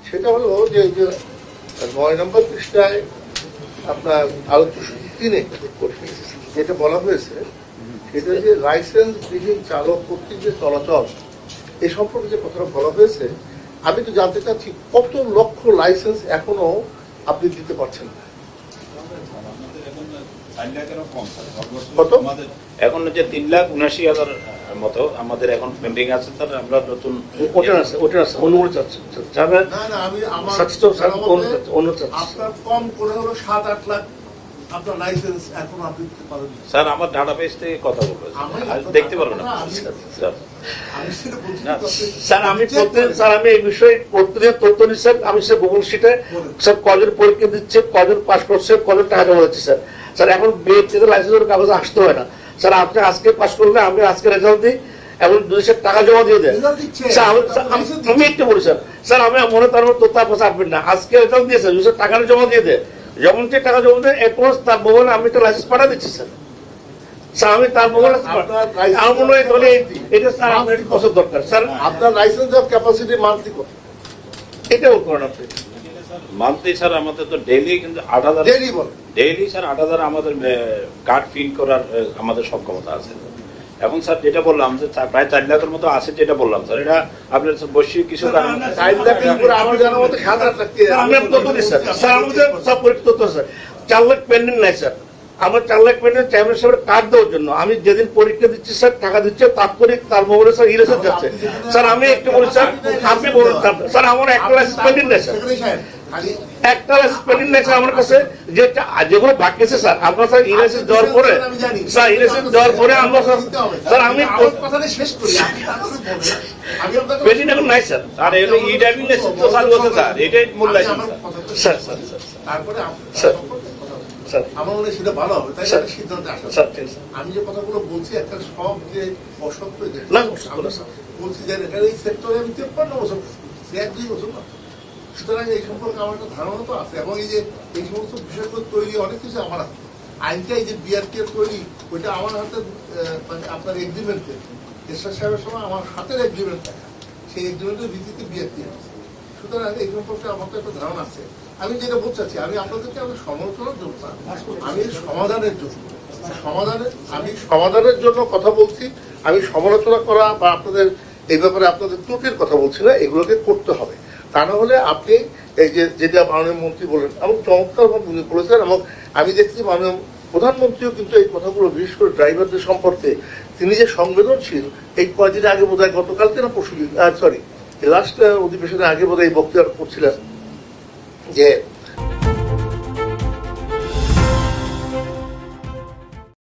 সেটা হলো যে 9 নম্বর পৃষ্ঠায় আপনার আলোচ্য সূচি 3-এ যেটা বলা হয়েছে সেটা যে লাইসেন্স বিহীন চালক কর্তৃক যে চলাচল এ সম্পর্কে যে কথাটা বলা হয়েছে, আমি তো জানতে চাচ্ছি কত লক্ষ লাইসেন্স এখনো আপনি দিতে পারছেন না? কত? এখন যে 3,79,000 মতো আমাদের এখন পেন্ডিং আছে, স্যার। আমরা নতুন অনুমোদন চাচ্ছি আপনার কম করে হলো 7-8 লাখ আপনার লাইসেন্স এখন আপনি দিতে পারেন। স্যার আমার ডাটাবেস থেকে কথা বলবো, দেখতে পারবো না স্যার। আমি এই বিষয়ে প্রতিদিন তথ্য নিচ্ছি স্যার। আমি স্যার গুগল শিটে স্যার কজন পরীক্ষা দিচ্ছে, কজন পাস করছে, কজন টাকা জমা দিচ্ছে স্যার। স্যার এখন বিএসসিতে লাইসেন্সের কাগজ আসতে হয় না স্যার। আপনি আজকে পাস করলে আমি আজকে রেজাল্ট দিই এবং 200 টাকা জমা দিয়ে দেয়। আমি একটু বলি স্যার, স্যার আমি মনে তার তথ্য আপনার আসবেন না, আজকে রেজাল্ট দিয়েছে 200 টাকা জমা দিয়ে দেয়। যেমন যে টাকা জমা দেয় এখন তার মোবাইলে আমি তো লাইসেন্স পাঠা দিচ্ছি স্যার। স্যার আমি তার মোবাইলে এটা স্যার আপনার পছন্দ দরকার স্যার। আপনার লাইসেন্স অফ ক্যাপাসিটি মান্থলি কত? এটাও করেন আপনি মান্থলি স্যার। আমাদের তো ডেইলি কিন্তু 8,000 ডেইলি স্যার 8,000 আমাদের কার্ড ফিল করার আমাদের সক্ষমতা আছে। এখন স্যার যেটা বললাম যে প্রায় 4 লাখের মতো আছে, যেটা বললাম স্যার, এটা আপনার বৈশ্বিক কিছু কারণ 4 লাখ আমার জানার মতো 7-8 লাখ স্যার। আমাদের সব পরিচিত স্যার 4 লাখ পেন্ডিং নাই স্যার। আমার 4 লাখ পেন্ডিং চেয়ারম্যান সাহেবের কার্ড দেওয়ার জন্য আমি যেদিন পরীক্ষা দিচ্ছি স্যার টাকা দিচ্ছে তাৎক্ষণিক তার মোবাইলে স্যার ইরেশন যাচ্ছে স্যার। আমি একটু বলি স্যার, আপনি বলুন স্যার আমার একটা লাইসেন্স পেন্ডিং নাই স্যার, একটা লাইসেন্স পেন্ডিং নাই স্যার আমার কাছে। যেগুলো বাকি আছে স্যার আপনার স্যার ইরেশন দেওয়ার পরে স্যার ইরেশন দেওয়ার পরে আমরা স্যার আমি শেষ করি পেন্ডিং এখন নাই স্যার। আর এগুলো ই-ড্রাইভিং লাইসেন্স তো চালু আছে স্যার, এটাই মূল লাইসেন্স স্যার। স্যার তারপরে স্যার আমার মনে হয় সেটা ভালো হবে, তাই একটা সিদ্ধান্তে আসা। আমি যে কথাগুলো বলছি একটা সব যে অসত্য বলছি যে এই সেক্টরে আমি 53 বছর 1-2 বছর না, সুতরাং এই সম্পর্কে আমার একটা ধারণা তো আছে। এবং এই যে এই সমস্ত বিষয়গুলো তৈরি অনেক কিছু আমার আছে। আইনটা এই যে বিআরটি তৈরি ওইটা আমার হাতে, মানে আপনার এগ্রিমেন্টে এরশাদ সাহেবের সময় আমার হাতের এগ্রিমেন্ট দেখা, সেই এগ্রিমেন্টের ভিত্তিতে বিআরটি আছে। সুতরাং এই সম্পর্কে আমার তো একটা ধারণা আছে। আমি যেটা বলতে চাচ্ছি, আমি আপনাদেরকে আমি সমালোচনার জন্য না, আমি সমাধানের জন্য সমাধানের জন্য কথা বলছি। আমি সমালোচনা করা বা আপনাদের এই ব্যাপারে আপনাদের ত্রুটির কথা বলছি না, এগুলোকে করতে হবে। তা না হলে আপনি এই যে যেটা মাননীয় মন্ত্রী বলেন এবং চমৎকার ভাবে বলেছেন, এবং আমি দেখছি মাননীয় প্রধানমন্ত্রীও কিন্তু এই কথাগুলো বিশেষ করে ড্রাইভারদের সম্পর্কে তিনি যে সংবেদনশীল, এই কয়েকদিন আগে বোধহয় গতকালকে না পরশু লাস্ট অধিবেশনের আগে বোধহয় এই বক্তব্য করছিলেন যে